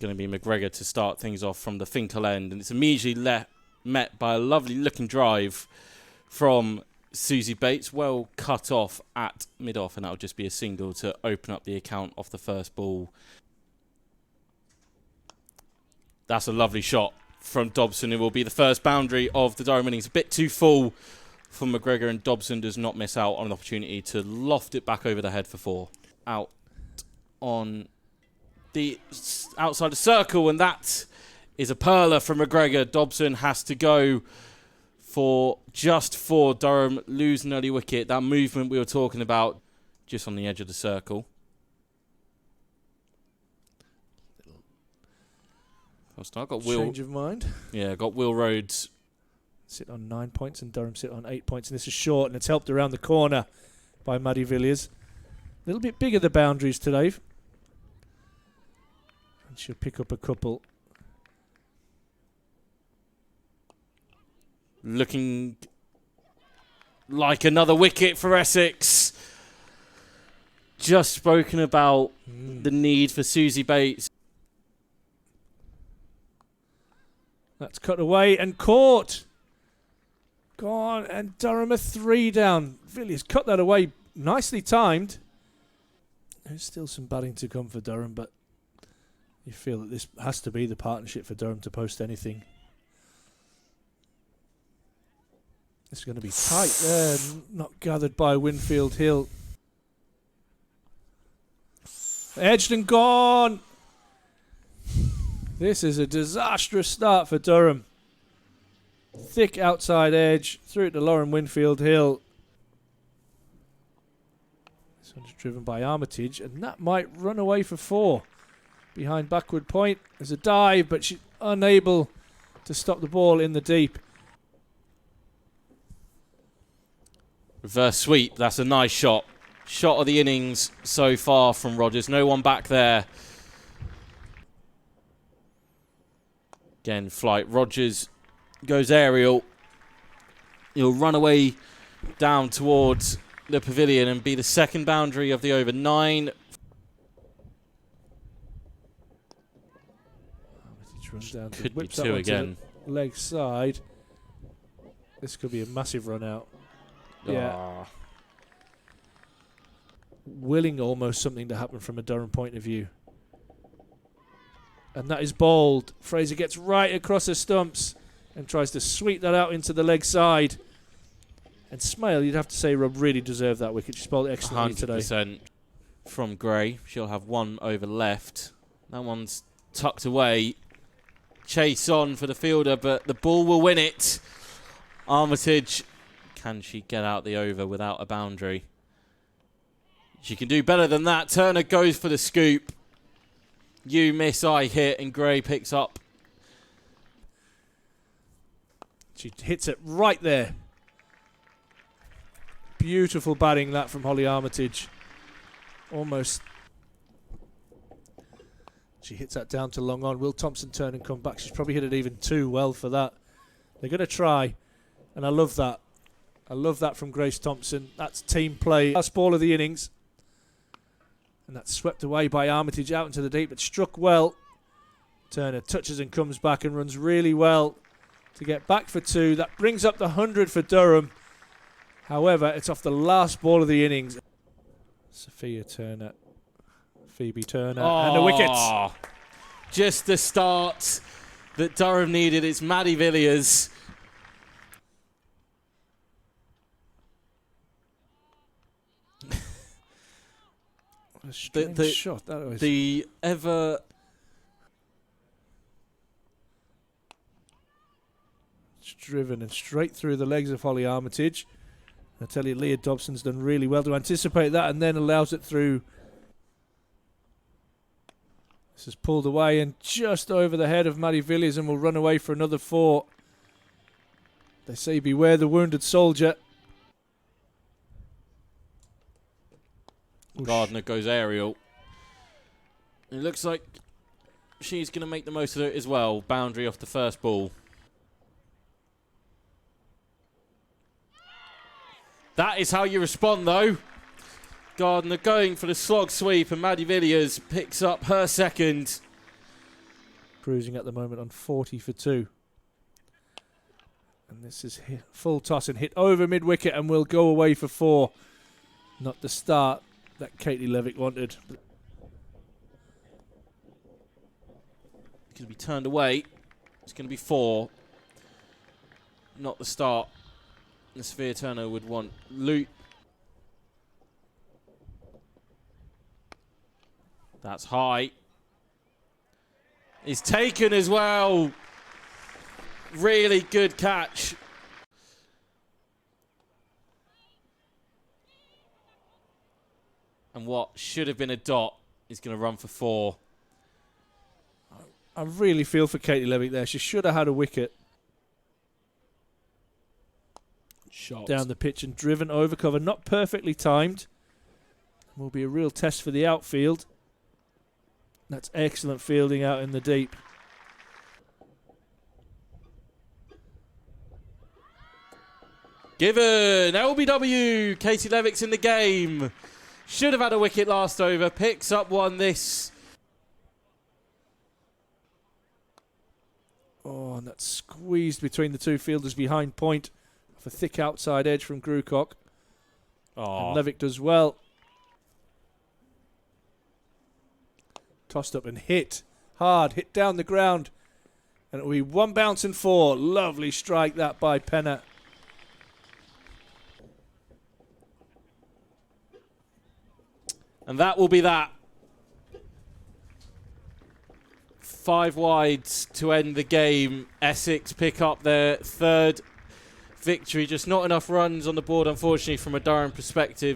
going to be McGregor to start things off from the Finkel end, and it's immediately met by a lovely looking drive from Susie Bates, well cut off at mid-off, and that'll just be a single to open up the account off the first ball. That's a lovely shot from Dobson. It will be the first boundary of the Durham innings. A bit too full for McGregor, and Dobson does not miss out on an opportunity to loft it back over the head for 4. Out on the outside the circle, and that is a perler from McGregor. Dobson has to go for just 4. Durham lose an early wicket. That movement we were talking about just on the edge of the circle. I've got change of mind. Yeah, got Will Rhodes sit on 9 points and Durham sit on 8 points, and this is short, and it's helped around the corner by Maddie Villiers. A little bit bigger the boundaries today, and she'll pick up a couple. Looking like another wicket for Essex. Just spoken about the need for Susie Bates. That's cut away and caught. Gone, and Durham are 3 down. Villiers cut that away, nicely timed. There's still some batting to come for Durham, but you feel that this has to be the partnership for Durham to post anything. It's going to be tight there, not gathered by Winfield Hill. Edged and gone. This is a disastrous start for Durham. Thick outside edge, through to Lauren Winfield Hill. This one's driven by Armitage, and that might run away for 4. Behind backward point, there's a dive, but she's unable to stop the ball in the deep. Reverse sweep, that's a nice shot. Shot of the innings so far from Rogers. No one back there. Again, flight. Rogers goes aerial. He'll run away down towards the pavilion and be the second boundary of the over. 9. Runs down, could be whips that 2 one again. To the leg side. This could be a massive run out. Yeah. Willing almost something to happen from a Durham point of view. And that is bowled. Fraser gets right across the stumps and tries to sweep that out into the leg side. And Smale, you'd have to say, Rob really deserved that wicket. She bowled excellently 100% today. from Gray. She'll have 1 over left. That one's tucked away. Chase on for the fielder, but the ball will win it. Armitage, can she get out the over without a boundary? She can do better than that. Turner goes for the scoop. You miss, I hit, and Gray picks up. She hits it right there. Beautiful batting that from Holly Armitage. Almost. She hits that down to long on. Will Thompson turn and come back? She's probably hit it even too well for that. They're going to try, and I love that. I love that from Grace Thompson. That's team play. Last ball of the innings. And that's swept away by Armitage out into the deep, but struck well. Turner touches and comes back and runs really well to get back for 2. That brings up the 100 for Durham. However, it's off the last ball of the innings. Sophia Turner, Phoebe Turner, and the wickets. Just the start that Durham needed. It's Maddie Villiers. A strange shot. That was the ever driven and straight through the legs of Holly Armitage. I tell you, Leah Dobson's done really well to anticipate that and then allows it through. This is pulled away and just over the head of Maddie Villiers and will run away for another 4. They say beware the wounded soldier. Gardner goes aerial. It looks like she's going to make the most of it as well. Boundary off the first ball. That is how you respond, though. Gardner going for the slog sweep, and Maddie Villiers picks up her second. cruising at the moment on 40 for 2. And this is full toss and hit over mid-wicket and will go away for 4. Not the start that Katie Levick wanted. Going to be turned away. It's going to be 4. Not the start the Sophia Turner would want. Loot. That's high. It's taken as well. Really good catch. And what should have been a dot is going to run for 4. I really feel for Katie Levick there. She should have had a wicket. Shot. Down the pitch and driven over cover. Not perfectly timed. Will be a real test for the outfield. That's excellent fielding out in the deep. Given. LBW. Katie Levick's in the game. Should have had a wicket last over. Picks up one this. Oh, and that's squeezed between the two fielders behind point. A thick outside edge from Grucock. Oh. And Levick does well. Tossed up and hit. Hard. Hit down the ground. And it will be 1 bounce and 4. Lovely strike that by Penner. And that will be that. 5 wides to end the game. Essex pick up their 3rd victory. Just not enough runs on the board, unfortunately, from a Durham perspective.